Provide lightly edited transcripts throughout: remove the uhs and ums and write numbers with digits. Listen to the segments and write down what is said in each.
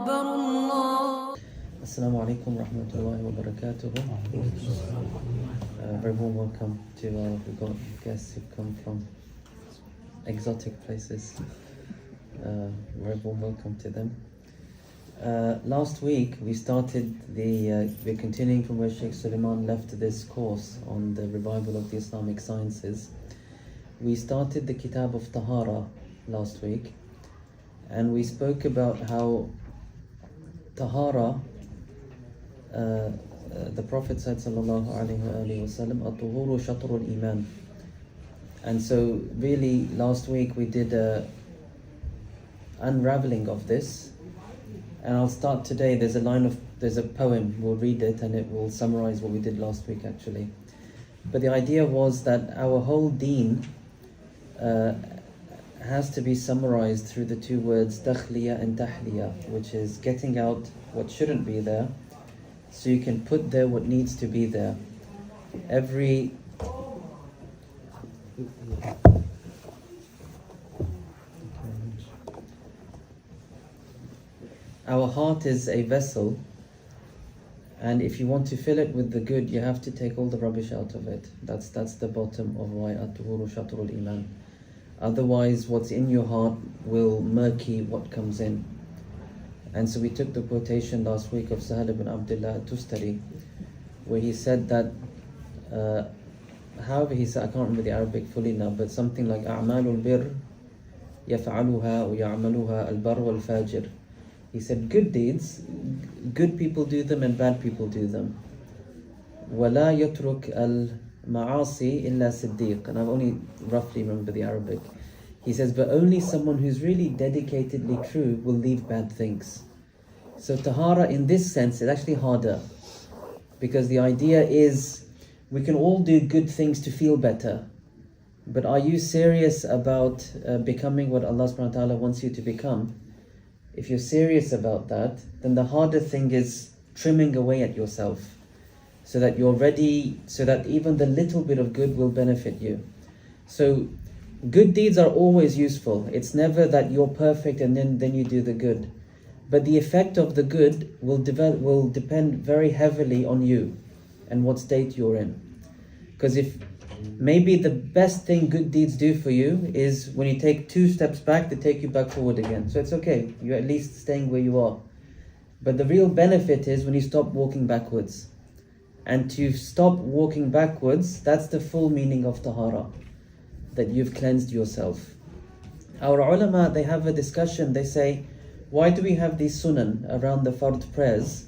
أكبر الله. Assalamu alaikum wa rahmatullahi wa barakatuh. Very warm welcome to we've got guests who've come from exotic places. Very warm welcome to them. Last week we started we're continuing from where Sheikh Suleiman left this course on the revival of the Islamic sciences. We started the Kitab of Tahara last week, and we spoke about how Tahara, the Prophet said sallallahu alaihi wasallam, "At-tuhuru shatrul iman." And so really last week we did a unraveling of this, and I'll start today. There's a poem, we'll read it and it will summarize what we did last week actually. But the idea was that our whole deen has to be summarized through the two words takhliya and tahliya, which is getting out what shouldn't be there so you can put there what needs to be there. Our heart is a vessel, and if you want to fill it with the good, you have to take all the rubbish out of it. That's the bottom of why at-tuhuru shatrul iman. Otherwise, what's in your heart will murky what comes in. And so we took the quotation last week of Sohail ibn Abdullah at-Tustari, where he said that, however he said, I can't remember the Arabic fully now, but something like أعمال البر يفعلها ويعملها البر والفاجر. He said good deeds, good people do them and bad people do them. ولا يترك المعاصي إلا صديق. And I've only roughly remember the Arabic. He says, but only someone who's really dedicatedly true will leave bad things. So tahara in this sense is actually harder, because the idea is we can all do good things to feel better, but are you serious about becoming what Allah subhanahu wa ta'ala wants you to become? If you're serious about that, then the harder thing is trimming away at yourself so that you're ready, so that even the little bit of good will benefit you. So good deeds are always useful. It's never that you're perfect and then you do the good. But the effect of the good will depend very heavily on you and what state you're in. Because if maybe the best thing good deeds do for you is when you take 2 steps back, they take you back forward again. So it's okay, you're at least staying where you are. But the real benefit is when you stop walking backwards. And to stop walking backwards, that's the full meaning of tahara, that you've cleansed yourself. Our ulama, they have a discussion. They say, why do we have these sunan around the fard prayers?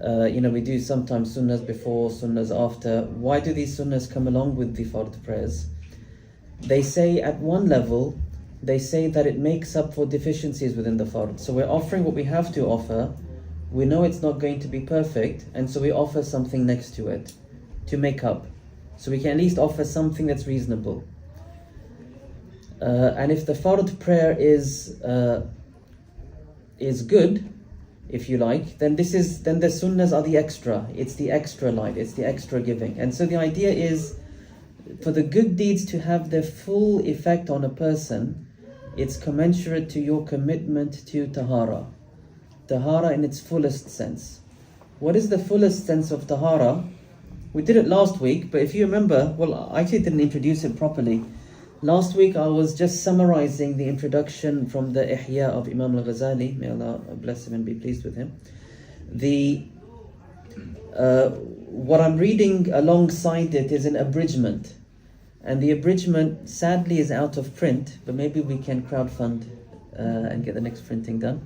We do sometimes sunnahs before, sunnahs after. Why do these sunnahs come along with the fard prayers? They say at one level, they say that it makes up for deficiencies within the fard. So we're offering what we have to offer. We know it's not going to be perfect, and so we offer something next to it to make up. So we can at least offer something that's reasonable. And if the fard prayer is good, if you like, then the sunnahs are the extra. It's the extra light, it's the extra giving. And so the idea is, for the good deeds to have their full effect on a person, it's commensurate to your commitment to tahara. Tahara in its fullest sense. What is the fullest sense of tahara? We did it last week, but if you remember, well, I actually didn't introduce it properly. Last week I was just summarizing the introduction from the Ihya of Imam al-Ghazali, may Allah bless him and be pleased with him. What I'm reading alongside it is an abridgment, and the abridgment sadly is out of print, but maybe we can crowdfund and get the next printing done.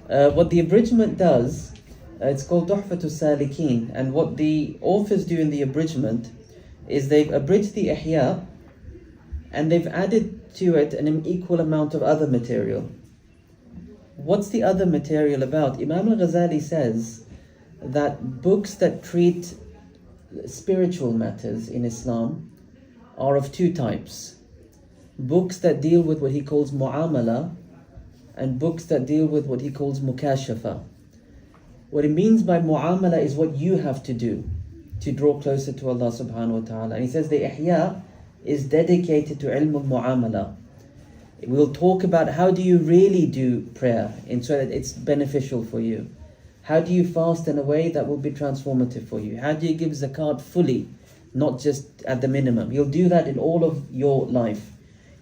What the abridgment does, it's called Tuhfatu Salikin, and what the authors do in the abridgment is they've abridged the Ihya and they've added to it an equal amount of other material. What's the other material about? Imam al-Ghazali says that books that treat spiritual matters in Islam are of 2 types. Books that deal with what he calls mu'amala, and books that deal with what he calls mukashafa. What he means by mu'amala is what you have to do to draw closer to Allah subhanahu wa ta'ala. And he says the Ihya is dedicated to ilm al-mu'amala. We'll talk about how do you really do prayer and so that it's beneficial for you. How do you fast in a way that will be transformative for you? How do you give zakat fully, not just at the minimum? He'll do that in all of your life.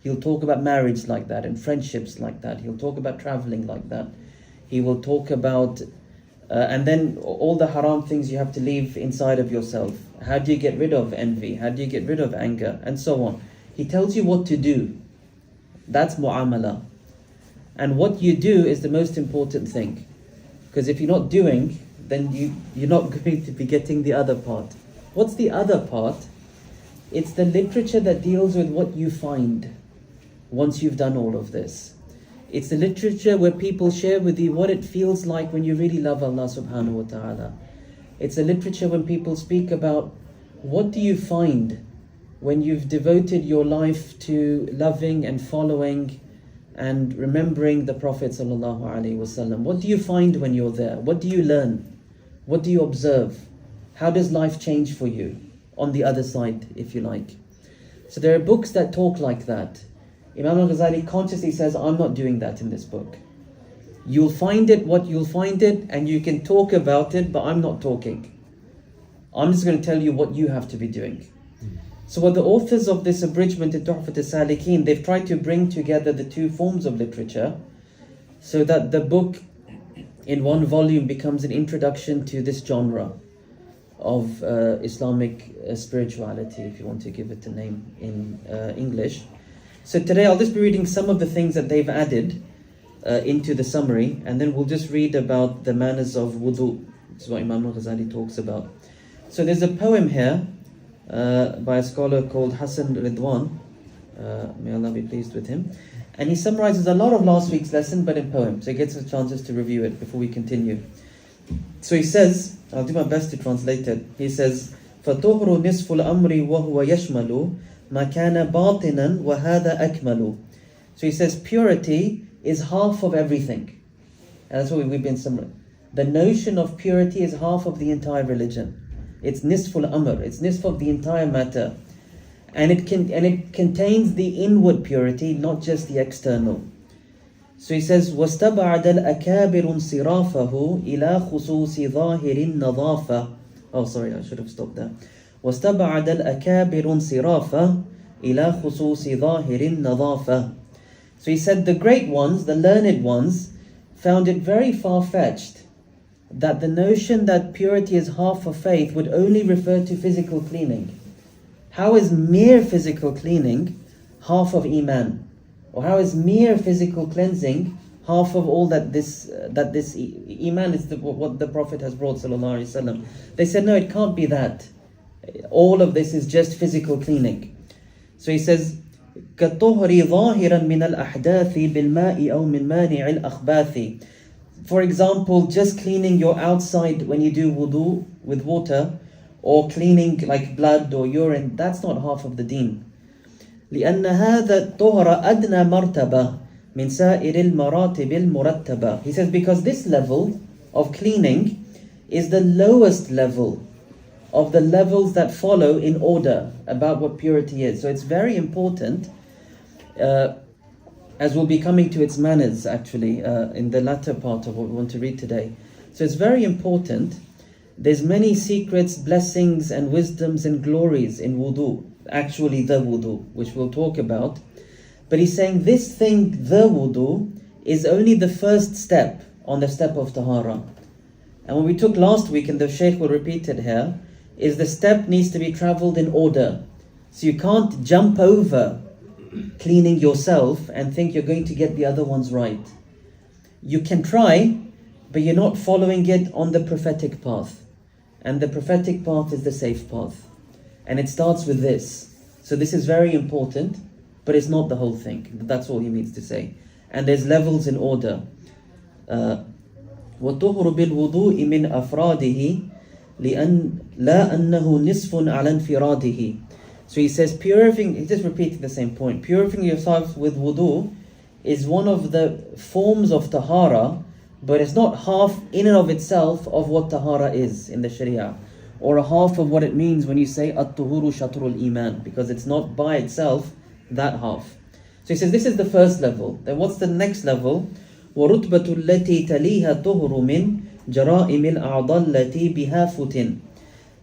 He'll talk about marriage like that and friendships like that. He'll talk about traveling like that. He will talk about, and then all the haram things you have to leave inside of yourself. How do you get rid of envy? How do you get rid of anger? And so on. He tells you what to do. That's mu'amala. And what you do is the most important thing. Because if you're not doing, then you're not going to be getting the other part. What's the other part? It's the literature that deals with what you find once you've done all of this. It's the literature where people share with you what it feels like when you really love Allah subhanahu wa ta'ala. It's a literature when people speak about what do you find when you've devoted your life to loving and following and remembering the Prophet sallallahu alaihi wasallam. What do you find when you're there? What do you learn? What do you observe? How does life change for you on the other side, if you like? So there are books that talk like that. Imam al-Ghazali consciously says, I'm not doing that in this book. You'll find it what you'll find it, and you can talk about it, but I'm not talking. I'm just going to tell you what you have to be doing. So what the authors of this abridgment to Tuhfat al-Salikin, they've tried to bring together the two forms of literature so that the book in one volume becomes an introduction to this genre of Islamic spirituality, if you want to give it a name in English. So today I'll just be reading some of the things that they've added into the summary, and then we'll just read about the manners of wudu. This is what Imam al-Ghazali talks about. So there's a poem here by a scholar called Hassan Ridwan, may Allah be pleased with him, and he summarizes a lot of last week's lesson but in poem, so he gets a chance to review it before we continue. So he says, I'll do my best to translate it. He says, فَطُهْرُ نِصْفُ الْأَمْرِ وَهُوَ يَشْمَلُ مَا كَانَ بَاطِنًا وَهَذَا أَكْمَلُ. So he says purity is half of everything, and that's what we've been summarizing. The notion of purity is half of the entire religion. It's nisful amr, it's nisf of the entire matter. And it contains the inward purity, not just the external. So he says, وَاسْتَبَعَدَ الْأَكَابِرُ انصِرَافَهُ إِلَى خُصُوصِ ظَاهِرِ النَّظَافَةِ. Oh, sorry, I should have stopped there. وَاسْتَبَعَدَ الْأَكَابِرُ انصِرَافَهُ إِلَى خُصُوصِ ظَاهِرِ النَّظَافَةِ. So he said the great ones, the learned ones, found it very far-fetched that the notion that purity is half of faith would only refer to physical cleaning. How is mere physical cleaning half of Iman? Or how is mere physical cleansing half of all that this Iman is what the Prophet has brought sallallahu alaihi wasallam? They said, no, it can't be that. All of this is just physical cleaning. So he says, كَالطُّهْرِ ظَاهِرًا مِنَ الْأَحْدَاثِ بِالْمَاءِ أَوْ مِنْ مَانِعِ الْأَخْبَاثِ. For example, just cleaning your outside when you do wudu with water, or cleaning like blood or urine, that's not half of the deen. لأن هذا الطهر أدنى مرتبة من سائر المراتب المرتبة. He says because this level of cleaning is the lowest level of the levels that follow in order about what purity is. So it's very important, as we'll be coming to its manners actually in the latter part of what we want to read today. So it's very important. There's many secrets, blessings and wisdoms and glories in wudu, actually the wudu, which we'll talk about. But he's saying this thing, the wudu, is only the first step on the step of tahara. And what we took last week, and the Shaykh will repeat it here, is the step needs to be traveled in order. So you can't jump over cleaning yourself and think you're going to get the other ones right. You can try, but you're not following it on the prophetic path. And the prophetic path is the safe path. And it starts with this. So this is very important, but it's not the whole thing. That's all he means to say. And there's levels in order. وَطُهُرُ بِالْوُضُوءِ مِنْ أَفْرَادِهِ لِأَنْ لَا أَنَّهُ نِصْفٌ عَلَى انْفِرَادِهِ. So he says purifying, he's just repeating the same point. Purifying yourself with wudu is one of the forms of tahara, but it's not half in and of itself of what tahara is in the Sharia, or a half of what it means when you say at-tuhuru shatrul iman, because it's not by itself that half. So he says this is the first level. Then what's the next level? وَرُتْبَةُ الَّتِي تَلِيهَا طُهُرُ مِنْ جَرَائِمِ الْأَعْضَى الَّتِي بِهَا فُتِنْ.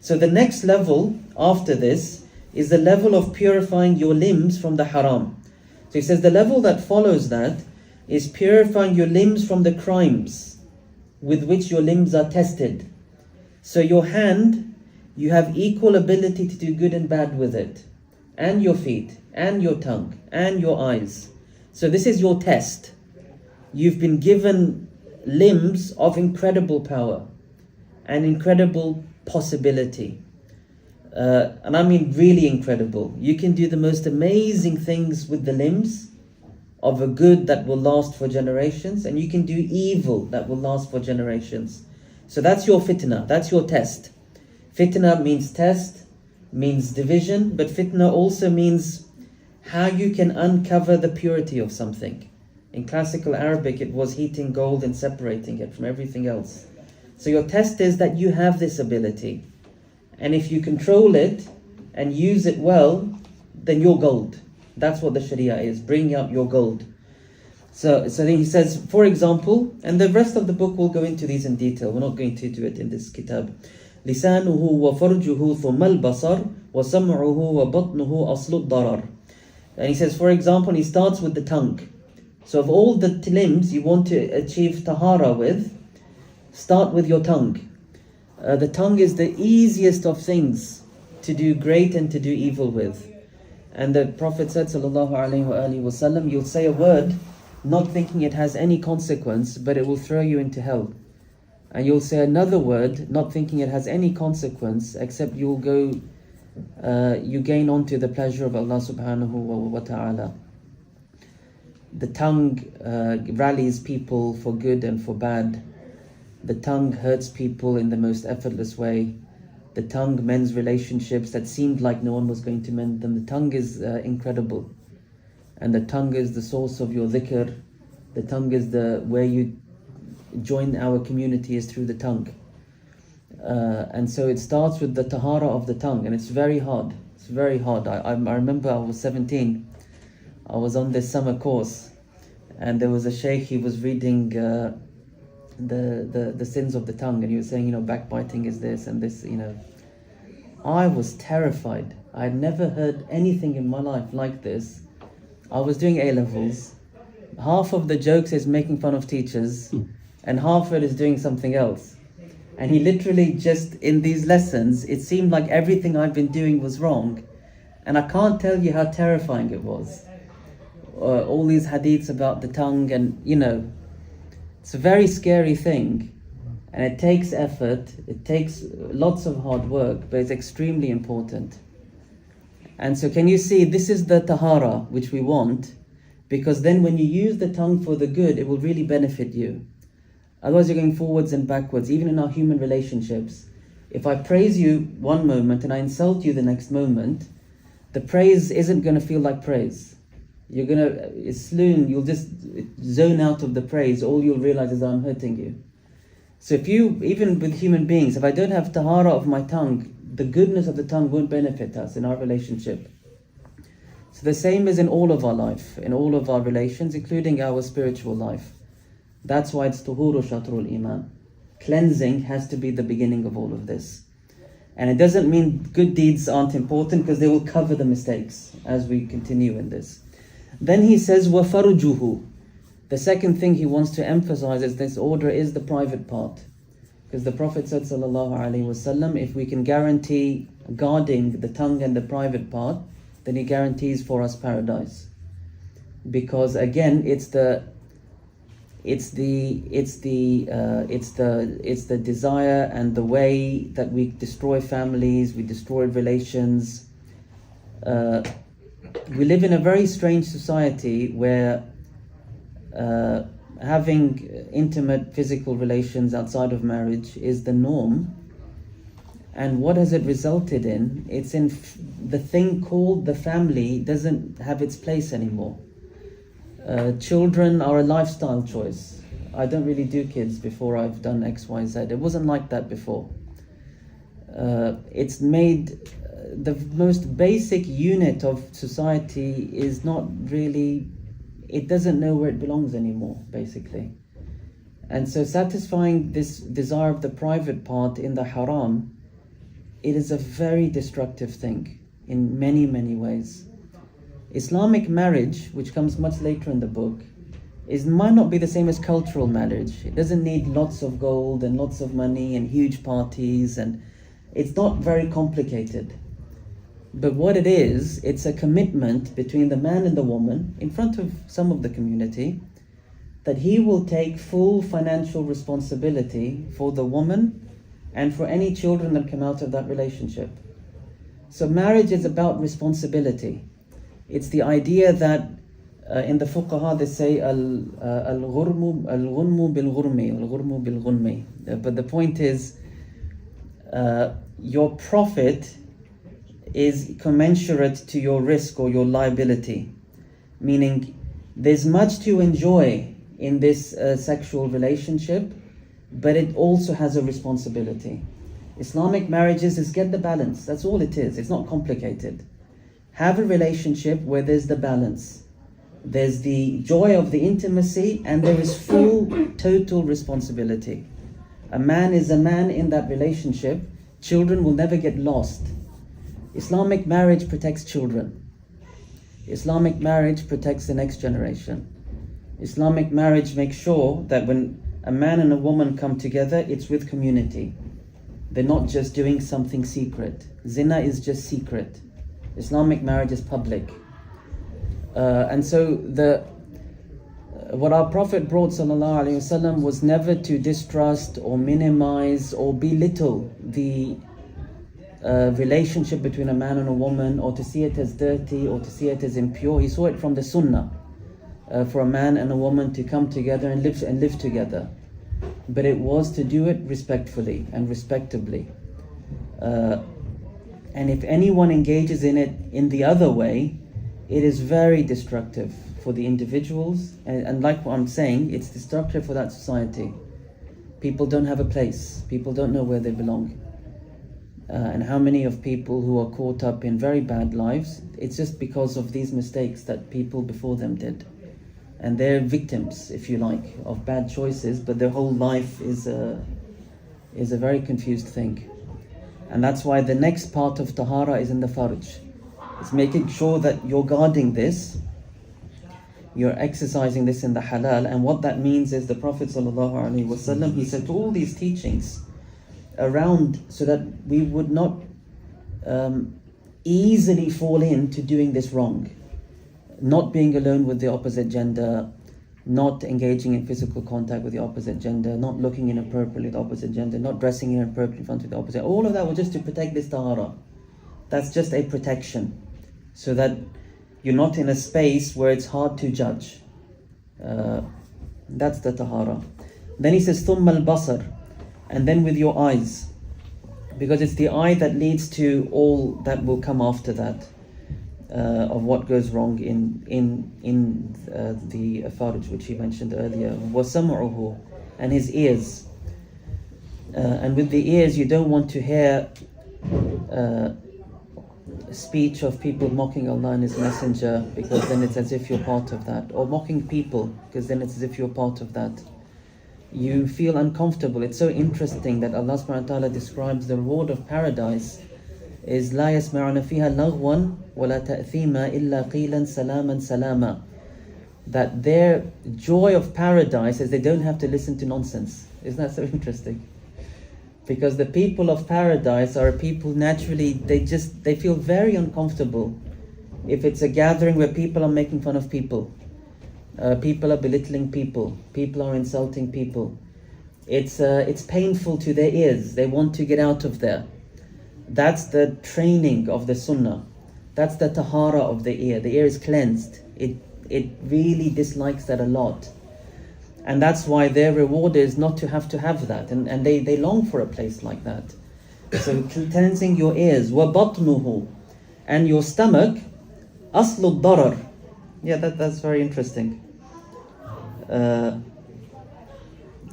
So the next level after this is the level of purifying your limbs from the haram. So he says the level that follows that is purifying your limbs from the crimes with which your limbs are tested. So your hand, you have equal ability to do good and bad with it, and your feet, and your tongue, and your eyes. So this is your test. You've been given limbs of incredible power and incredible possibility. And I mean really incredible. You can do the most amazing things with the limbs of a good that will last for generations, and you can do evil that will last for generations. So that's your fitna, that's your test. Fitna means test, means division, but fitna also means how you can uncover the purity of something. In classical Arabic, it was heating gold and separating it from everything else. So your test is that you have this ability. And if you control it and use it well, then you're gold. That's what the Sharia is, bringing up your gold. So then he says, for example, and the rest of the book will go into these in detail. We're not going to do it in this kitab. لِسَانُهُ وَفَرْجُهُ ثُمَّ الْبَصَرُ وَسَمْعُهُ وَبَطْنُهُ أَصْلُ الضَّرَرِ. And he says, for example, he starts with the tongue. So of all the limbs you want to achieve tahara with, start with your tongue. The tongue is the easiest of things to do great and to do evil with. And the Prophet said, sallallahu alaihi wasallam, you'll say a word not thinking it has any consequence, but it will throw you into hell. And you'll say another word not thinking it has any consequence, except you'll go, you gain onto the pleasure of Allah subhanahu wa ta'ala. The tongue rallies people for good and for bad. The tongue hurts people in the most effortless way. The tongue mends relationships that seemed like no one was going to mend them. The tongue is incredible. And the tongue is the source of your dhikr. The tongue is the where you join our community is through the tongue. And so it starts with the tahara of the tongue, and it's very hard. It's very hard. I remember I was 17. I was on this summer course, and there was a sheikh. He was reading the sins of the tongue, and he was saying, backbiting is this and this. I was terrified. I had never heard anything in my life like this. I was doing A-levels. Half of the jokes is making fun of teachers, and half of it is doing something else. And he literally just, in these lessons, it seemed like everything I've been doing was wrong. And I can't tell you how terrifying it was. All these hadiths about the tongue, and it's a very scary thing. And it takes effort, it takes lots of hard work, but it's extremely important. And so can you see, this is the tahara which we want, because then when you use the tongue for the good, it will really benefit you. Otherwise you're going forwards and backwards, even in our human relationships. If I praise you one moment and I insult you the next moment, the praise isn't going to feel like praise. You'll just zone out of the praise. All you'll realize is I'm hurting you. So even with human beings, if I don't have tahara of my tongue, the goodness of the tongue won't benefit us in our relationship. So the same is in all of our life, in all of our relations, including our spiritual life. That's why it's tuhuru shatrul iman. Cleansing has to be the beginning of all of this. And it doesn't mean good deeds aren't important, because they will cover the mistakes as we continue in this. Then he says, وَفَرُجُهُ. The second thing he wants to emphasize is this order is the private part. Because the Prophet said, sallallahu alaihi wasallam, if we can guarantee guarding the tongue and the private part, then he guarantees for us paradise. Because again, it's the desire and the way that we destroy families, we destroy relations. We live in a very strange society where having intimate physical relations outside of marriage is the norm. And what has it resulted in? It's in the thing called the family doesn't have its place anymore. Children are a lifestyle choice. I don't really do kids before I've done X, Y, Z. It wasn't like that before. It's made the most basic unit of society is not really, it doesn't know where it belongs anymore, basically. And so satisfying this desire of the private part in the haram, it is a very destructive thing in many, many ways. Islamic marriage, which comes much later in the book, might not be the same as cultural marriage. It doesn't need lots of gold and lots of money and huge parties, and it's not very complicated. But what it is, it's a commitment between the man and the woman in front of some of the community that he will take full financial responsibility for the woman and for any children that come out of that relationship. So marriage is about responsibility. It's the idea that in the fuqaha they say al-ghurmu bil-ghurmi. But the point is, your profit is commensurate to your risk or your liability. Meaning, there's much to enjoy in this sexual relationship, but it also has a responsibility. Islamic marriages is get the balance. That's all it is. It's not complicated. Have a relationship where there's the balance. There's the joy of the intimacy, and there is full, total responsibility. A man is a man in that relationship. Children will never get lost. Islamic marriage protects children. Islamic marriage protects the next generation. Islamic marriage makes sure that when a man and a woman come together, it's with community. They're not just doing something secret. Zina is just secret. Islamic marriage is public. And so what our Prophet brought sallallahu alaihi wasallam was never to distrust or minimize or belittle the relationship between a man and a woman, or to see it as dirty or to see it as impure. He saw it from the sunnah, for a man and a woman to come together and live together. But it was to do it respectfully and respectably. And if anyone engages in it in the other way, it is very destructive for the individuals. And like what I'm saying, it's destructive for that society. People don't have a place. People don't know where they belong. And how many of people who are caught up in very bad lives, it's just because of these mistakes that people before them did. And they're victims, if you like, of bad choices, but their whole life is a very confused thing. And that's why the next part of tahara is in the farj. It's making sure that you're guarding this, you're exercising this in the halal. And what that means is the Prophet ﷺ, he said to all these teachings around so that we would not easily fall into doing this wrong. Not being alone with the opposite gender, not engaging in physical contact with the opposite gender, not looking inappropriately at the opposite gender, not dressing inappropriately in front of the opposite. All of that was just to protect this tahara. That's just a protection, so that you're not in a space where it's hard to judge. That's the tahara. Then he says, ثُمَّ الْبَصَرِ, and then with your eyes, because it's the eye that leads to all that will come after that. Of what goes wrong in the farj, which he mentioned earlier. وَسَمْعُهُ, and his ears. And with the ears, you don't want to hear speech of people mocking Allah and His Messenger, because then it's as if you're part of that. Or mocking people, because then it's as if you're part of that. You feel uncomfortable. It's so interesting that Allah subhanahu wa ta'ala describes the reward of paradise is لا يسمعون فيها لغوا ولا تأثيما إلا قيلا سلاما سلاما. That their joy of paradise is they don't have to listen to nonsense. Isn't that so interesting? Because the people of paradise are people naturally, they feel very uncomfortable if it's a gathering where people are making fun of people, people are belittling people, people are insulting people. It's painful to their ears. They want to get out of there. That's the training of the sunnah. That's the tahara of the ear. The ear is cleansed. It really dislikes that a lot. And that's why their reward is not to have that. And they long for a place like that. So cleansing your ears. وَبَطْنُهُ, and your stomach. أَصْلُ الضَّرَرِ. Yeah, that's very interesting.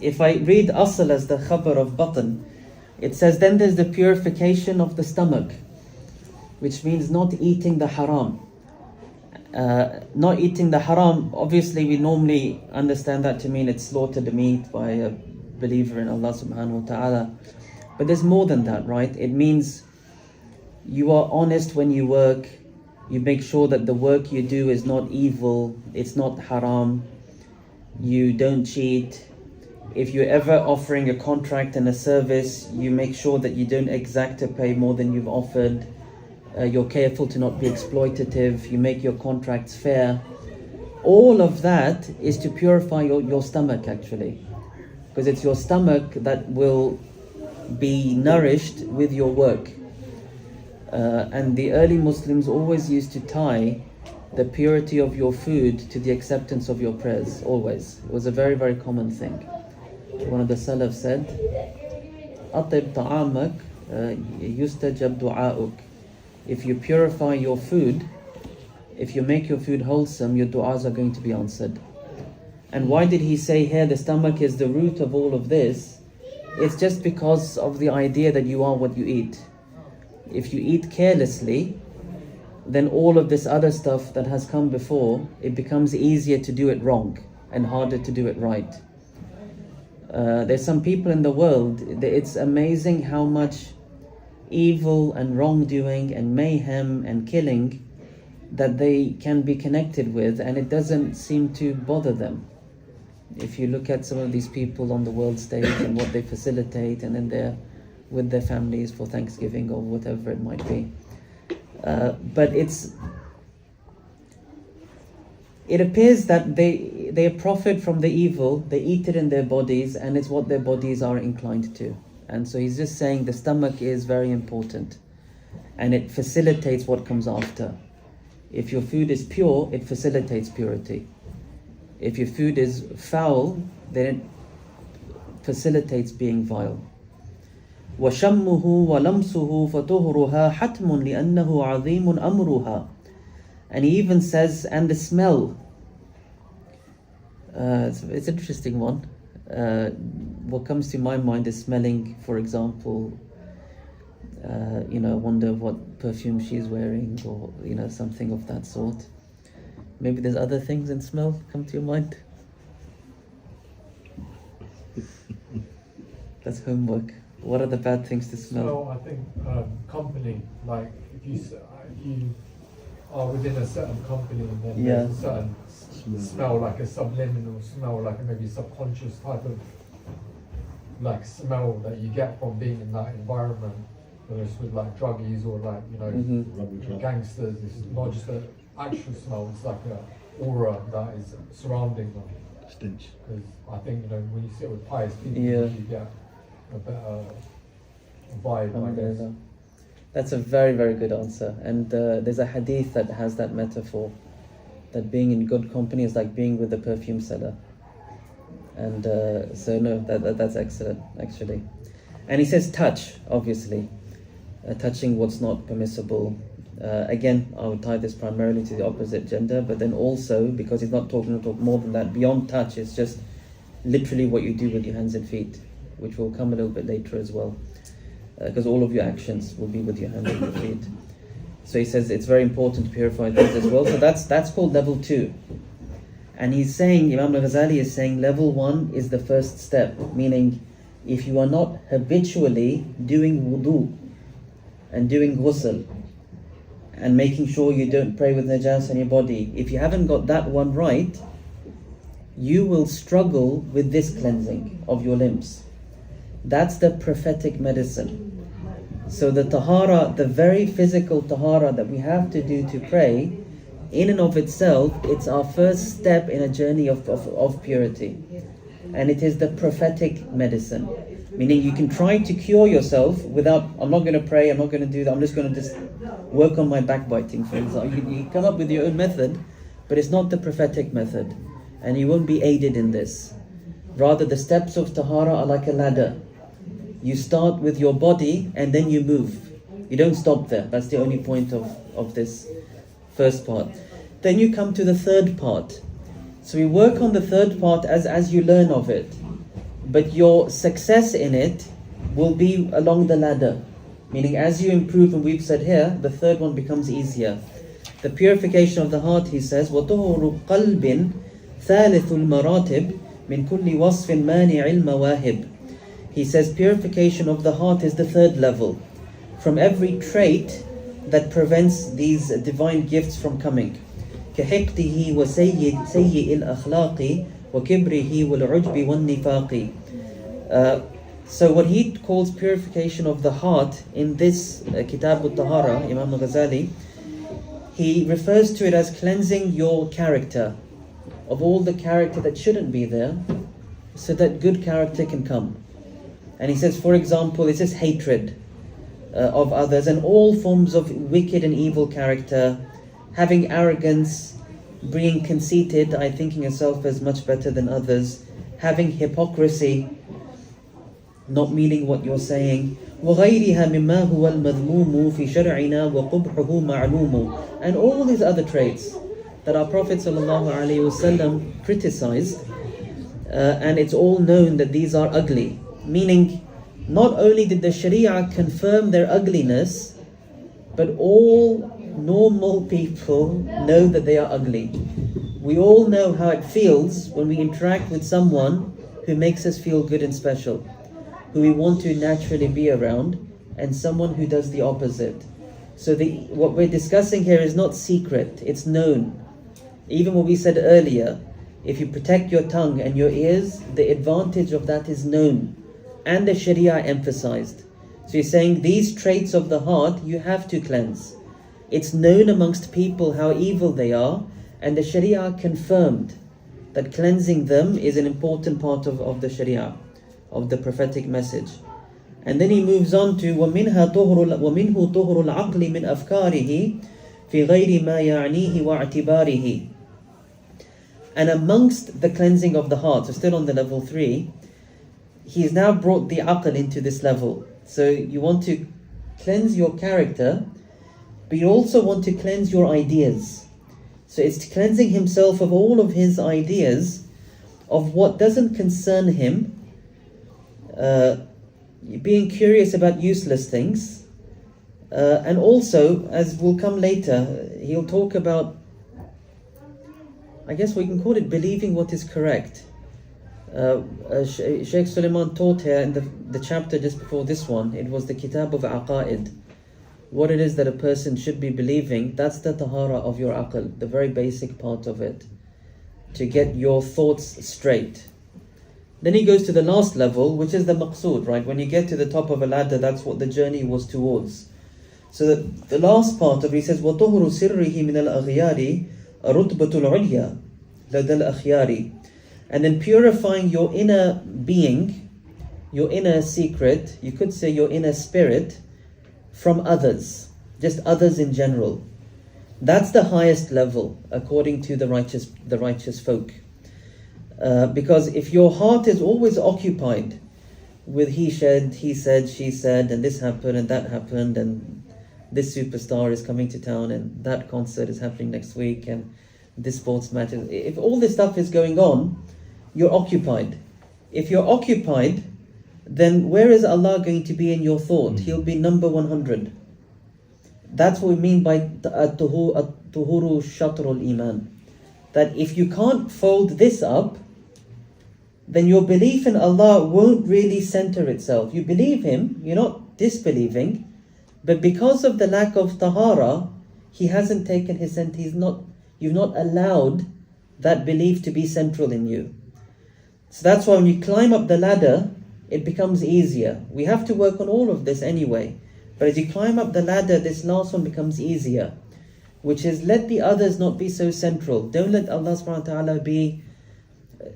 If I read asl as the khabar of batn, it says then there's the purification of the stomach. which means not eating the haram. Not eating the haram, obviously we normally understand that to mean it's slaughtered meat by a believer in Allah subhanahu wa ta'ala. But there's more than that, right? It means you are honest when you work. You make sure that the work you do is not evil, it's not haram. You don't cheat. If you're ever offering a contract and a service, you make sure that you don't exact to pay more than you've offered. You're careful to not be exploitative. You make your contracts fair. All of that is to purify your stomach, actually. Because it's your stomach that will be nourished with your work. And the early Muslims always used to tie the purity of your food to the acceptance of your prayers, always. It was a very, very common thing. One of the Salaf said, أطب طعامك يستجب دعاؤك. If you purify your food, if you make your food wholesome, your du'as are going to be answered. And why did he say here the stomach is the root of all of this? It's just because of the idea that you are what you eat. If you eat carelessly, then all of this other stuff that has come before, it becomes easier to do it wrong and harder to do it right. There's some people in the world, it's amazing how much evil and wrongdoing and mayhem and killing that they can be connected with, and it doesn't seem to bother them. If you look at some of these people on the world stage and what they facilitate, and then they're with their families for Thanksgiving or whatever it might be. But it appears that they profit from the evil, they eat it in their bodies, and it's what their bodies are inclined to. And so he's just saying the stomach is very important, and it facilitates what comes after. If your food is pure, it facilitates purity. If your food is foul, then it facilitates being vile. وَشَمُّهُ وَلَمْسُهُ فَطُهُرُهَا حَتْمٌ لِأَنَّهُ عَظِيمٌ أَمْرُهَا. And he even says, and the smell. It's an interesting one. What comes to my mind is smelling, for example, I wonder what perfume she's wearing, or something of that sort. Maybe there's other things in smell come to your mind. That's homework. What are the bad things to smell? So I think company, like if you are within a certain company, and then there's a certain smell, like a subliminal smell, like maybe a subconscious type of like smell that you get from being in that environment, whether it's with like druggies or like gangsters. It's not just an actual smell; it's like an aura that is surrounding them. Stench. Because I think when you sit with pious people, you get a better vibe, I guess. That's a very, very good answer. And there's a hadith that has that metaphor, that being in good company is like being with the perfume seller. And that's excellent, actually. And he says touch, obviously. Touching what's not permissible. Again, I would tie this primarily to the opposite gender, but then also, because he's not talking about more than that, beyond touch, it's just literally what you do with your hands and feet, which will come a little bit later as well, because all of your actions will be with your hands and your feet. So he says it's very important to purify things as well. So that's called level 2. And he's saying, Imam al-Ghazali is saying level 1 is the first step, meaning if you are not habitually doing wudu and doing ghusl and making sure you don't pray with najas on your body, if you haven't got that one right, you will struggle with this cleansing of your limbs. That's the prophetic medicine. So the tahara, the very physical tahara that we have to do to pray, in and of itself, it's our first step in a journey of purity. And it is the prophetic medicine. Meaning you can try to cure yourself without, I'm not going to pray, I'm not going to do that, I'm just going to just work on my backbiting, for example. You come up with your own method, but it's not the prophetic method. And you won't be aided in this. Rather, the steps of tahara are like a ladder. You start with your body and then you move. You don't stop there. That's the only point of this first part. Then you come to the third part. So we work on the third part as you learn of it. But your success in it will be along the ladder. Meaning as you improve, and we've said here, the third one becomes easier. The purification of the heart, he says, وَطُهُرُ قَلْبٍ ثَالِثُ الْمَرَاتِبِ مِنْ كُلِّ وَصْفٍ مَانِعِ الْمَوَاهِبِ. He says purification of the heart is the third level, from every trait that prevents these divine gifts from coming. كحقده وسيء الأخلاق وكبره والعجب والنفاق. So what he calls purification of the heart in this Kitab al-Tahara, Imam al-Ghazali, he refers to it as cleansing your character of all the character that shouldn't be there, so that good character can come. And he says, for example, it says hatred of others and all forms of wicked and evil character, having arrogance, being conceited, thinking yourself as much better than others, having hypocrisy, not meaning what you're saying, وَغَيْرِهَا مِمَّا هُوَ الْمَذْمُومُ فِي شَرْعِنَا وَقُبْحُهُ مَعْلُومُ. And all these other traits that our Prophet ﷺ criticized, and it's all known that these are ugly. Meaning, not only did the Sharia confirm their ugliness, but all normal people know that they are ugly. We all know how it feels when we interact with someone who makes us feel good and special, who we want to naturally be around, and someone who does the opposite. So what we're discussing here is not secret, it's known. Even what we said earlier, if you protect your tongue and your ears, the advantage of that is known, and the Sharia emphasized. So he's saying these traits of the heart you have to cleanse. It's known amongst people how evil they are, and the Sharia confirmed that cleansing them is an important part of the Sharia, of the prophetic message. And then he moves on to وَمِنْهُ طُهْرُ الْعَقْلِ مِنْ أَفْكَارِهِ فِي غَيْرِ مَا يَعْنِيهِ وَاعْتِبَارِهِ. And amongst the cleansing of the heart, so still on the level 3, he's now brought the aql into this level. So you want to cleanse your character, but you also want to cleanse your ideas. So it's cleansing himself of all of his ideas of what doesn't concern him, being curious about useless things, and also, as will come later, he'll talk about, I guess we can call it believing what is correct. Sheikh Suleiman taught here in the chapter just before this one, it was the Kitab of Aqaid. What it is that a person should be believing, that's the tahara of your aql, the very basic part of it, to get your thoughts straight. Then he goes to the last level, which is the maqsood, right? When you get to the top of a ladder, that's what the journey was towards. So the last part of it, he says, وَطُهُرُ سِرِّهِ مِنَ الْأَغْيَارِ رُتْبَةُ الْعُلْيَا لَدَى الْأَخْيَارِ. And then purifying your inner being, your inner secret, you could say your inner spirit, from others, just others in general. That's the highest level according to the righteous folk. Because if your heart is always occupied with he said, she said, and this happened and that happened, and this superstar is coming to town, and that concert is happening next week, and this sports match, if all this stuff is going on, you're occupied. If you're occupied, then where is Allah going to be in your thought? He'll be number 100. That's what we mean by at-tuhuru shatrul iman. That if you can't fold this up, then your belief in Allah won't really center itself. You believe Him, you're not disbelieving, but because of the lack of tahara, He hasn't taken His center. You've not allowed that belief to be central in you. So that's why when you climb up the ladder, it becomes easier. We have to work on all of this anyway. But as you climb up the ladder, this last one becomes easier, which is let the others not be so central. Don't let Allah subhanahu wa ta'ala be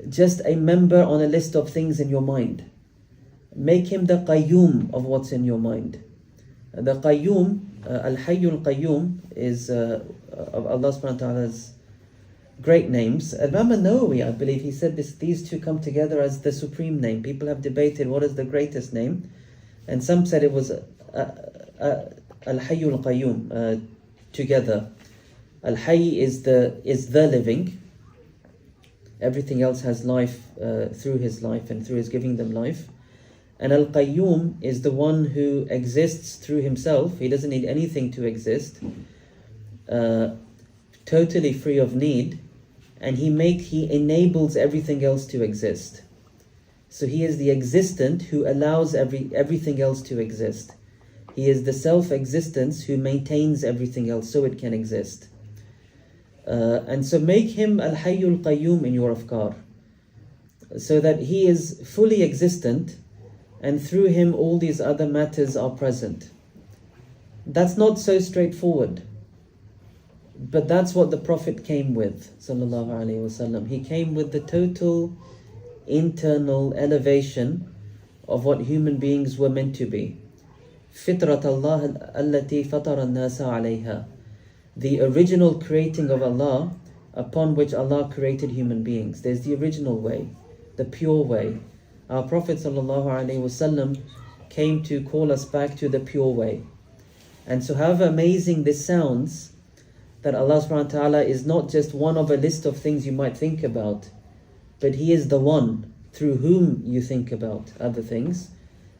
just a member on a list of things in your mind. Make Him the qayyum of what's in your mind. The qayyum, al-hayyul qayyum, is of Allah subhanahu wa ta'ala's great names. Imam al-Nawawi, I believe, he said these two come together as the supreme name. People have debated what is the greatest name, and some said it was al-hayyul qayyum together. Al-hayy is the living. Everything else has life through His life and through His giving them life. And Al-Qayyum is the one who exists through himself. He doesn't need anything to exist, totally free of need, and he enables everything else to exist. So he is the existent who allows everything else to exist. He is the self-existence who maintains everything else so it can exist. And so make him Al-Hayyul Qayyum in your afkar, so that he is fully existent, and through him all these other matters are present. That's not so straightforward, but that's what the Prophet came with, sallallahu alaihi wasallam. He came with the total internal elevation of what human beings were meant to be. Fitrat Allah allati fatara an-nasa alayha, the original creating of Allah upon which Allah created human beings. There's the original way, the pure way. Our Prophet ﷺ came to call us back to the pure way. And so however amazing this sounds, that Allah subhanahu wa ta'ala is not just one of a list of things you might think about, but He is the one through whom you think about other things.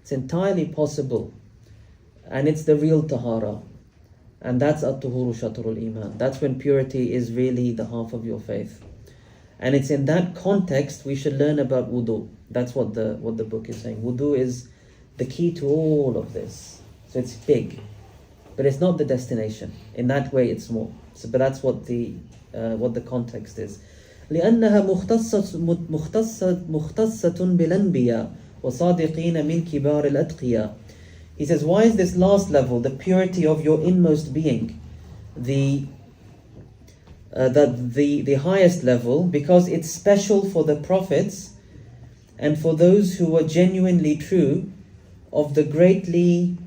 It's entirely possible. And it's the real tahara. And that's at-tuhuru shatrul iman. That's when purity is really the half of your faith. And it's in that context we should learn about wudu. That's what the book is saying. Wudu is the key to all of this. So it's big, but it's not the destination. In that way, it's more. So, but that's what the context is. لأنها مختصة بالأنبياء وصادقين من كبار الأتقياء. He says, why is this last level, the purity of your inmost being, the highest level? Because it's special for the prophets and for those who were genuinely true of the greatly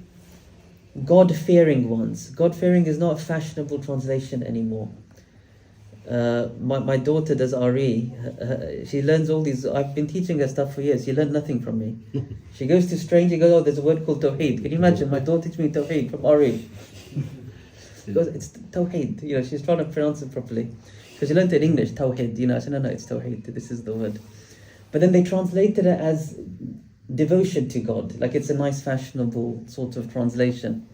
God-fearing ones. God-fearing is not a fashionable translation anymore. My daughter does RE. She learns all these. I've been teaching her stuff for years. She learned nothing from me. She goes to strangers, goes, oh, there's a word called Tawheed. Can you imagine? My daughter teaching me Tawheed from RE. Because it's Tawheed. She's trying to pronounce it properly. Because she learned it in English, Tawheed. I said, no, it's Tawheed. This is the word. But then they translated it as devotion to God. Like it's a nice fashionable sort of translation.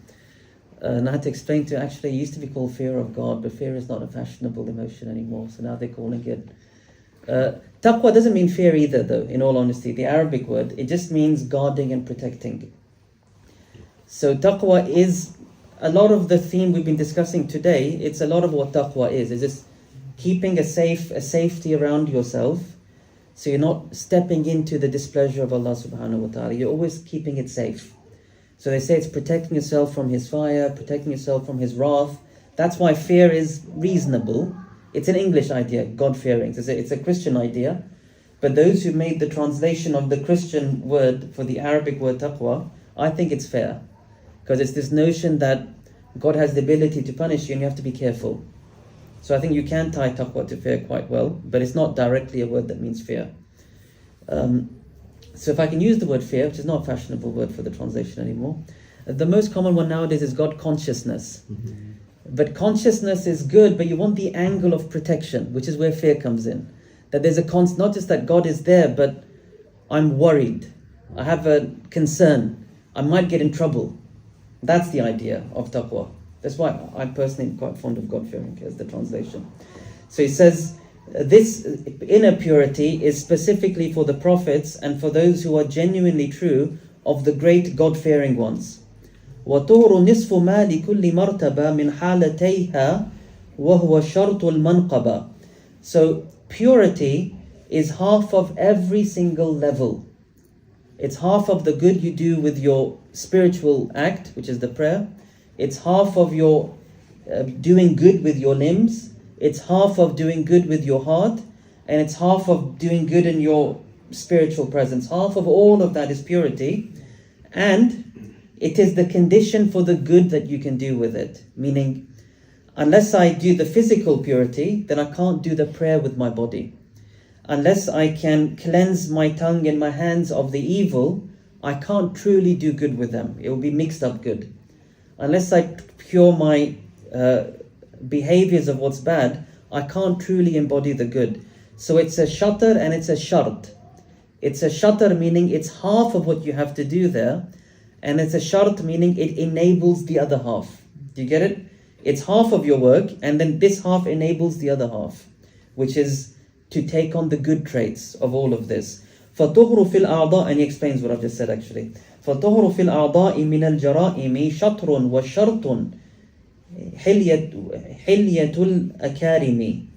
And I had to explain to her, actually, it used to be called fear of God, but fear is not a fashionable emotion anymore. So now they're calling it... Taqwa doesn't mean fear either, though, in all honesty. The Arabic word, it just means guarding and protecting. So taqwa is... A lot of the theme we've been discussing today, it's a lot of what taqwa is. It's just keeping a safety around yourself, so you're not stepping into the displeasure of Allah subhanahu wa ta'ala. You're always keeping it safe. So they say it's protecting yourself from His fire, protecting yourself from His wrath. That's why fear is reasonable. It's an English idea, God-fearing. It's a Christian idea. But those who made the translation of the Christian word for the Arabic word taqwa, I think it's fair. Because it's this notion that God has the ability to punish you and you have to be careful. So I think you can tie taqwa to fear quite well, but it's not directly a word that means fear. So if I can use the word fear, which is not a fashionable word for the translation anymore, the most common one nowadays is God consciousness. Mm-hmm. But consciousness is good, but you want the angle of protection, which is where fear comes in. That there's not just that God is there, but I'm worried. I have a concern. I might get in trouble. That's the idea of taqwa. That's why I'm personally quite fond of God-fearing as the translation. So he says, this inner purity is specifically for the prophets and for those who are genuinely true of the great God-fearing ones. وَطُهْرُ نِصْفُ مَا لِكُلِّ مَرْتَبَةٍ مِنْ حَالَتَيْهَا وَهُوَ شَرْطُ الْمَنْقَبَةِ. So purity is half of every single level. It's half of the good you do with your spiritual act, which is the prayer. It's half of your doing good with your limbs. It's half of doing good with your heart. And it's half of doing good in your spiritual presence. Half of all of that is purity. And it is the condition for the good that you can do with it. Meaning, unless I do the physical purity, then I can't do the prayer with my body. Unless I can cleanse my tongue and my hands of the evil, I can't truly do good with them. It will be mixed up good. Unless I cure my behaviors of what's bad, I can't truly embody the good. So it's a shatr and it's a shart. It's a shatar meaning it's half of what you have to do there, and it's a shart meaning it enables the other half. Do you get it? It's half of your work, and then this half enables the other half, which is to take on the good traits of all of this. فَطُهْرُ فِي الْأَعْضَاءِ, and he explains what I've just said actually. فَطُهْرُ فِي الْأَعْضَاءِ مِنَ الْجَرَائِمِ شَطْرٌ وَشَرْطٌ حِلْيَةُ الْأَكَارِمِ.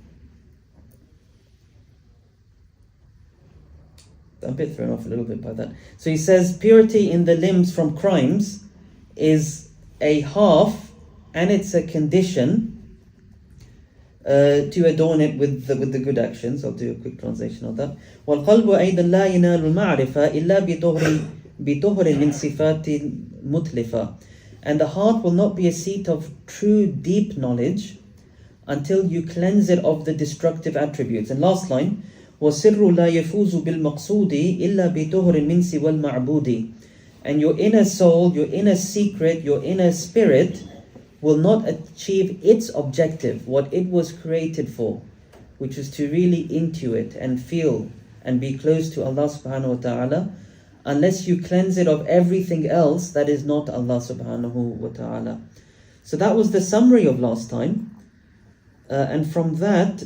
I'm a bit thrown off a little bit by that. So he says purity in the limbs from crimes is a half, and it's a condition to adorn it with the good actions. I'll do a quick translation of that. وَالْقَلْبُ أَيْضًا لَا يَنَالُ الْمَعْرِفَةِ إِلَّا بِطُهْرٍ مِنْ صِفَاتٍ مُتْلِفَةٍ. And the heart will not be a seat of true deep knowledge until you cleanse it of the destructive attributes. And last line, وَسِرُّ لَا يَفُوزُ بِالْمَقْصُودِ إِلَّا بِطُهْرٍ مِنْ سِوَى الْمَعْبُودِ. And your inner soul, your inner secret, your inner spirit will not achieve its objective, what it was created for, which is to really intuit and feel and be close to Allah subhanahu wa ta'ala, unless you cleanse it of everything else that is not Allah subhanahu wa ta'ala. So that was the summary of last time. And from that,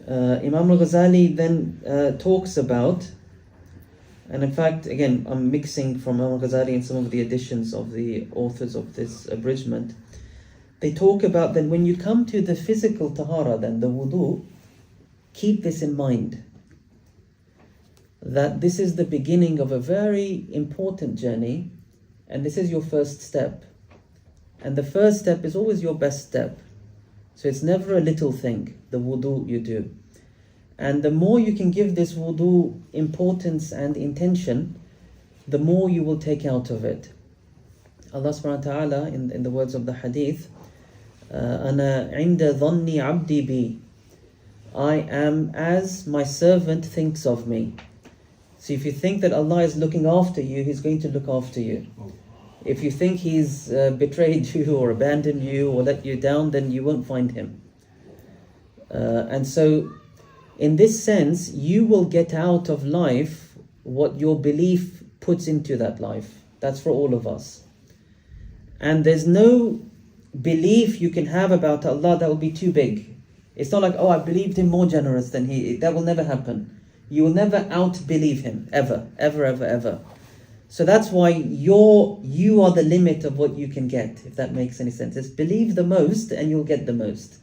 Imam al-Ghazali then talks about, and in fact, again, I'm mixing from Imam al-Ghazali and some of the editions of the authors of this abridgment. They talk about then when you come to the physical tahara, then the wudu, keep this in mind, that this is the beginning of a very important journey, and this is your first step. And the first step is always your best step. So it's never a little thing, the wudu you do. And the more you can give this wudu importance and intention, the more you will take out of it. Allah subhanahu wa ta'ala, in the words of the hadith, أَنَا عِنْدَ ظَنِّ عَبْدِي بِي, I am as my servant thinks of me. So if you think that Allah is looking after you, He's going to look after you. If you think He's betrayed you or abandoned you or let you down, then you won't find Him. And so, in this sense, you will get out of life what your belief puts into that life. That's for all of us. And there's no belief you can have about Allah that will be too big. It's not like, oh, I believed Him more generous than He. That will never happen. You will never out-believe Him, ever, ever, ever, ever. So that's why you are the limit of what you can get, if that makes any sense. It's believe the most and you'll get the most.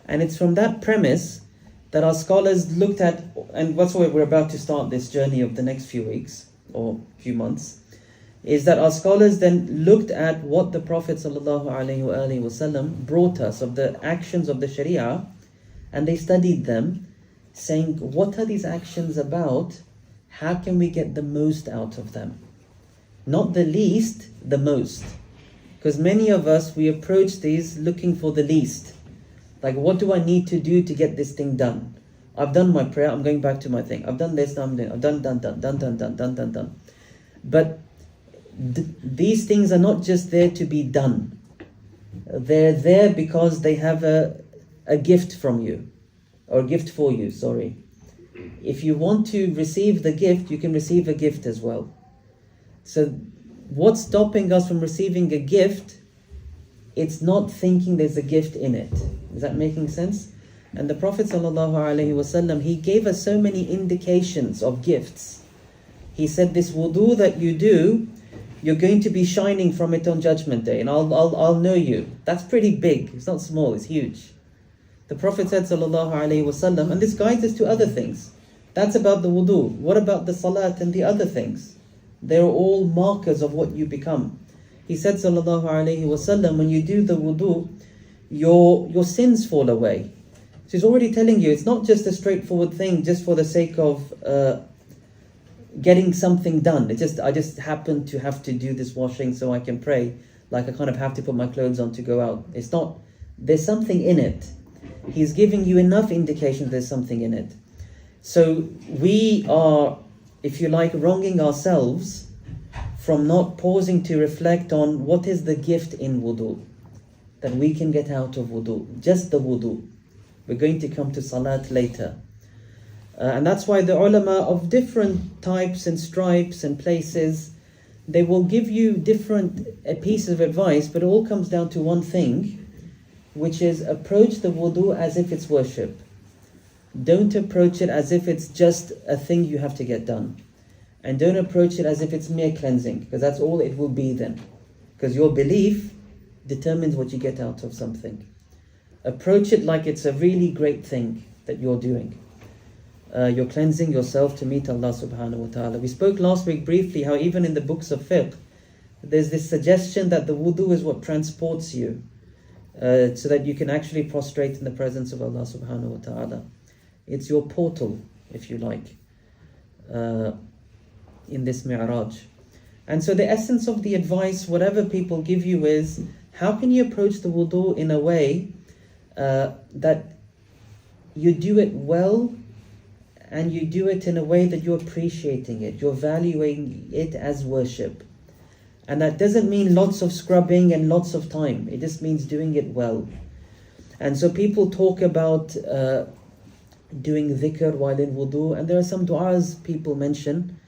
And it's from that premise that our scholars looked at, and that's why we're about to start this journey of the next few weeks or few months, is that our scholars then looked at what the Prophet ﷺ brought us of the actions of the Sharia, and they studied them, saying, what are these actions about? How can we get the most out of them? Not the least, the most. Because many of us, we approach these looking for the least. Like, what do I need to do to get this thing done? I've done my prayer, I'm going back to my thing. I've done this, I'm doing, I've done. But these things are not just there to be done. They're there because they have a gift from you. Or a gift for you, sorry. If you want to receive the gift, you can receive a gift as well. So what's stopping us from receiving a gift? It's not thinking there's a gift in it. Is that making sense? And the Prophet ﷺ, he gave us so many indications of gifts. He said, this wudu that you do, you're going to be shining from it on Judgment Day, and I'll know you. That's pretty big. It's not small, it's huge. The Prophet said, ﷺ, and this guides us to other things. That's about the wudu. What about the salat and the other things? They're all markers of what you become. He said, ﷺ, when you do the wudu, your sins fall away. So he's already telling you, it's not just a straightforward thing just for the sake of getting something done. I just happen to have to do this washing so I can pray. Like I kind of have to put my clothes on to go out. It's not, there's something in it. He's giving you enough indication there's something in it. So we are, if you like, wronging ourselves from not pausing to reflect on what is the gift in wudu that we can get out of wudu. Just the wudu. We're going to come to salat later. And that's why the ulama of different types and stripes and places, they will give you different pieces of advice, but it all comes down to one thing, which is approach the wudu as if it's worship. Don't approach it as if it's just a thing you have to get done. And don't approach it as if it's mere cleansing, because that's all it will be then. Because your belief determines what you get out of something. Approach it like it's a really great thing that you're doing. You're cleansing yourself to meet Allah subhanahu wa ta'ala. We spoke last week briefly how even in the books of fiqh, there's this suggestion that the wudu is what transports you, so that you can actually prostrate in the presence of Allah subhanahu wa ta'ala. It's your portal, if you like, in this mi'raj. And so the essence of the advice, whatever people give you, is how can you approach the wudu in a way that you do it well, and you do it in a way that you're appreciating it, you're valuing it as worship. And that doesn't mean lots of scrubbing and lots of time. It just means doing it well. And so people talk about doing dhikr while in wudu, and there are some du'as people mention.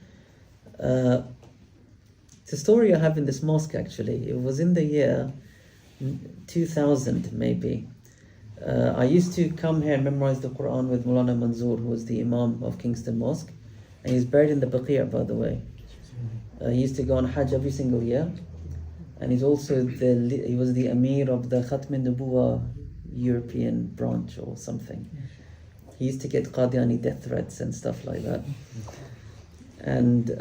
It's a story I have in this mosque actually. It was in the year 2000 maybe. I used to come here and memorize the Quran with Mulana Manzoor, who was the Imam of Kingston Mosque, and he's buried in the Baqi', by the way. He used to go on Hajj every single year, and he was the Amir of the Khatm al-Nubuwah European branch or something. He used to get Qadiani death threats and stuff like that. And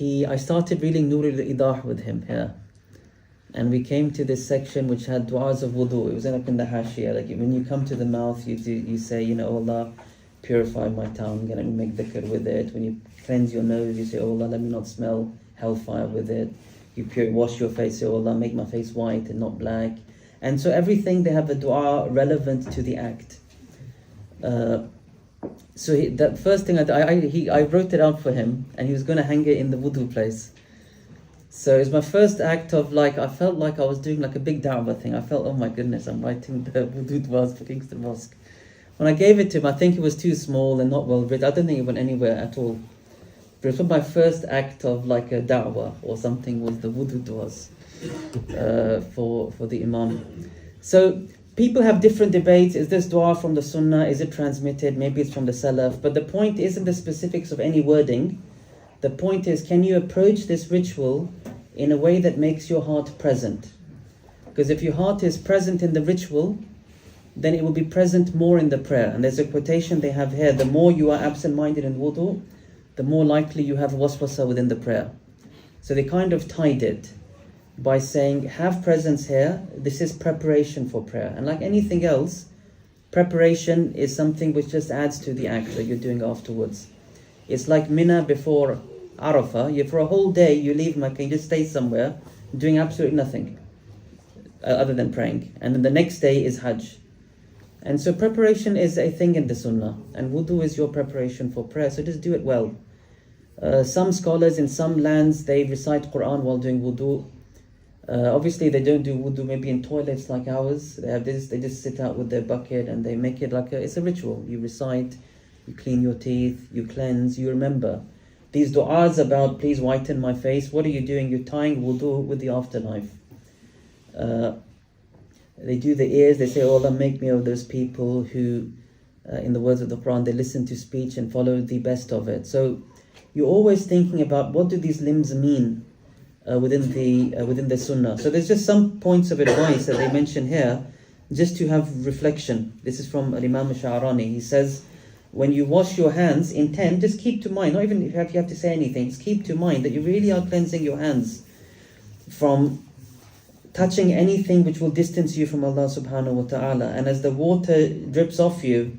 I started reading Nur al-Idah with him here. And we came to this section which had du'as of wudu. It was up in the hashiyah. Like when you come to the mouth, you say, oh Allah, purify my tongue, and let me make dhikr with it. When you cleanse your nose, you say, oh Allah, let me not smell hellfire with it. You wash your face, say, oh Allah, make my face white and not black. And so everything, they have a du'a relevant to the act. So the first thing I wrote it out for him, and he was going to hang it in the wudu place. So it was my first act of I felt like I was doing like a big da'wah thing. I felt, oh my goodness, I'm writing the wudu du'as for Kingston Mosque. When I gave it to him, I think it was too small and not well written. I don't think it went anywhere at all. But it was my first act of like a da'wah or something, was the wudu du'as for the Imam. So people have different debates. Is this dua from the Sunnah? Is it transmitted? Maybe it's from the Salaf. But the point isn't the specifics of any wording. The point is, can you approach this ritual in a way that makes your heart present? Because if your heart is present in the ritual, then it will be present more in the prayer. And there's a quotation they have here: the more you are absent-minded in wudu, the more likely you have waswasa within the prayer. So they kind of tied it by saying, have presence here, this is preparation for prayer. And like anything else, preparation is something which just adds to the act that you're doing afterwards. It's like Mina before Arafah. For a whole day you leave Makkah, you just stay somewhere doing absolutely nothing other than praying. And then the next day is Hajj. And so preparation is a thing in the Sunnah, and wudu is your preparation for prayer, so just do it well. Some scholars in some lands, they recite Quran while doing wudu. Obviously they don't do wudu maybe in toilets like ours. They have this, they just sit out with their bucket and they make it like it's a ritual. You recite, you clean your teeth, you cleanse, you remember. These du'as about please whiten my face, what are you doing? You're tying wudu with the afterlife. They do the ears, they say, oh Allah, make me of those people who, in the words of the Quran, they listen to speech and follow the best of it. So you're always thinking about what do these limbs mean within the Sunnah. So there's just some points of advice that they mention here, just to have reflection. This is from Imam Sha'rani. He says, when you wash your hands, intend, just keep to mind, not even if you have to say anything, just keep to mind that you really are cleansing your hands from touching anything which will distance you from Allah subhanahu wa ta'ala. And as the water drips off you,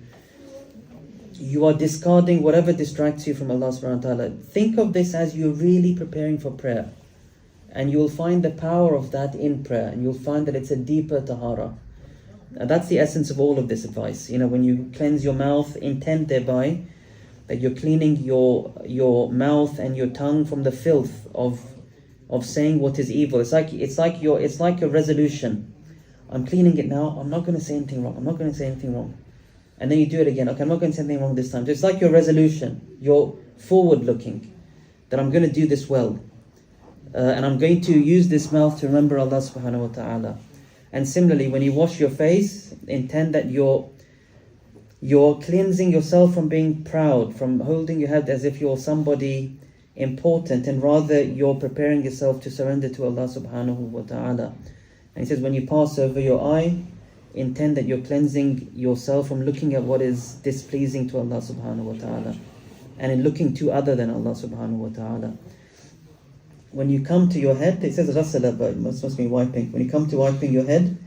you are discarding whatever distracts you from Allah subhanahu wa ta'ala. Think of this as you're really preparing for prayer. And you will find the power of that in prayer. And you'll find that it's a deeper tahara. And that's the essence of all of this advice. When you cleanse your mouth, intend thereby that you're cleaning your mouth and your tongue from the filth of saying what is evil. It's like a resolution. I'm cleaning it now. I'm not going to say anything wrong. I'm not going to say anything wrong. and then you do it again. Okay, I'm not going to say anything wrong this time. So it's like your resolution. You're forward looking, that I'm going to do this well. And I'm going to use this mouth to remember Allah subhanahu wa ta'ala. And similarly, when you wash your face, intend that you're cleansing yourself from being proud, from holding your head as if you're somebody important, and rather you're preparing yourself to surrender to Allah subhanahu wa ta'ala. And he says, when you pass over your eye, intend that you're cleansing yourself from looking at what is displeasing to Allah subhanahu wa ta'ala, and in looking to other than Allah subhanahu wa ta'ala. When you come to your head, it says ghasala, but it must be wiping. When you come to wiping your head,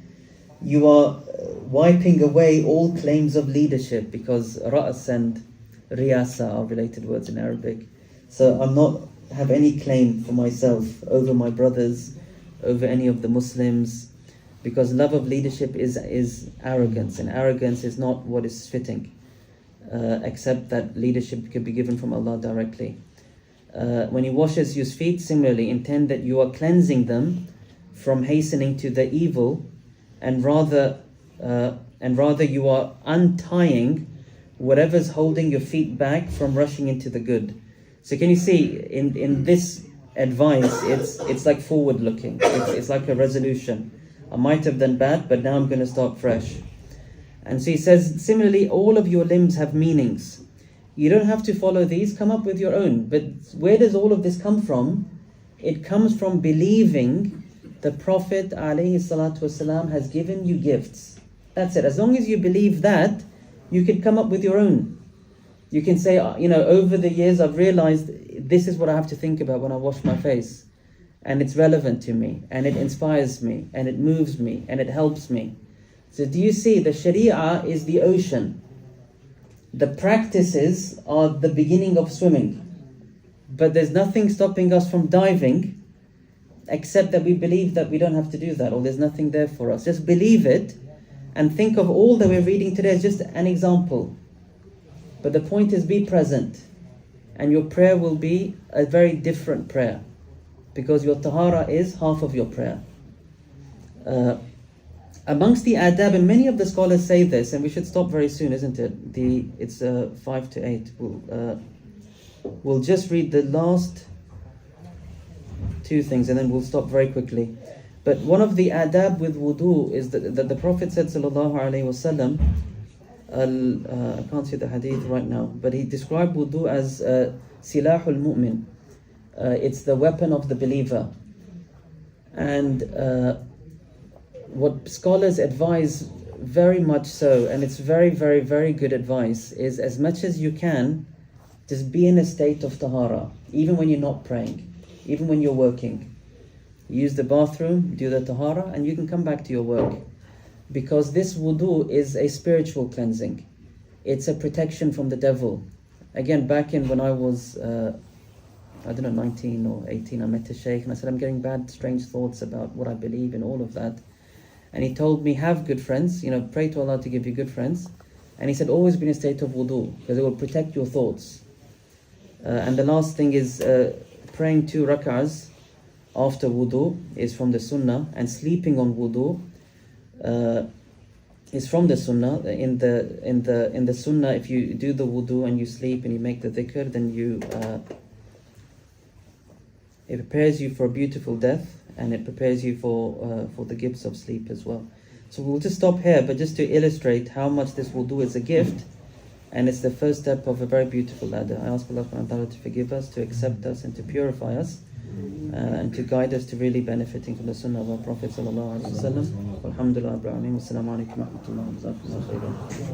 you are wiping away all claims of leadership, because ra's and riyasa are related words in Arabic. So I'm not have any claim for myself over my brothers, over any of the Muslims, because love of leadership is arrogance, and arrogance is not what is fitting, except that leadership could be given from Allah directly. When he washes his feet, similarly, intend that you are cleansing them from hastening to the evil, and rather you are untying whatever's holding your feet back from rushing into the good. So can you see in this advice, it's like forward looking. It's like a resolution. I might have done bad, but now I'm going to start fresh. And so he says, similarly, all of your limbs have meanings. You don't have to follow these, come up with your own. But where does all of this come from? It comes from believing the Prophet ﷺ has given you gifts. That's it. As long as you believe that, you can come up with your own. You can say, over the years I've realized this is what I have to think about when I wash my face. And it's relevant to me, and it inspires me, and it moves me, and it helps me. So do you see, the Sharia is the ocean. The practices are the beginning of swimming. But there's nothing stopping us from diving, except that we believe that we don't have to do that, or there's nothing there for us. Just believe it, and think of all that we're reading today as just an example. But the point is, be present, and your prayer will be a very different prayer, because your tahara is half of your prayer. Amongst the adab, and many of the scholars say this, and we should stop very soon, isn't it? It's 5 to 8. We'll just read the last two things, and then we'll stop very quickly. But one of the adab with wudu is that the Prophet said, sallallahu alaihi wasallam, I can't see the hadith right now, but he described wudu as silahul mu'min. It's the weapon of the believer. And what scholars advise very much so, and it's very, very, very good advice, is as much as you can, just be in a state of tahara, even when you're not praying, even when you're working. Use the bathroom, do the tahara, and you can come back to your work. Because this wudu is a spiritual cleansing. It's a protection from the devil. Again, back in when I was, 19 or 18, I met a sheikh, and I said, I'm getting bad, strange thoughts about what I believe in, all of that. And he told me, have good friends, pray to Allah to give you good friends. And he said, always be in a state of wudu, because it will protect your thoughts. And the last thing is praying 2 rak'ahs after wudu is from the sunnah, and sleeping on wudu is from the sunnah. In the sunnah, if you do the wudu and you sleep and you make the dhikr, then it prepares you for a beautiful death, and it prepares you for the gifts of sleep as well. So we'll just stop here, but just to illustrate how much this wudu is a gift, and it's the first step of a very beautiful ladder. I ask Allah subhanahu wa ta'ala to forgive us, to accept us, and to purify us, and to guide us to really benefiting from the sunnah of our Prophet sallallahu alaihi wasallam. Alhamdulillah, Rabbil Alameen. Assalamu alaikum wa rahmatullahi wa barakatuh.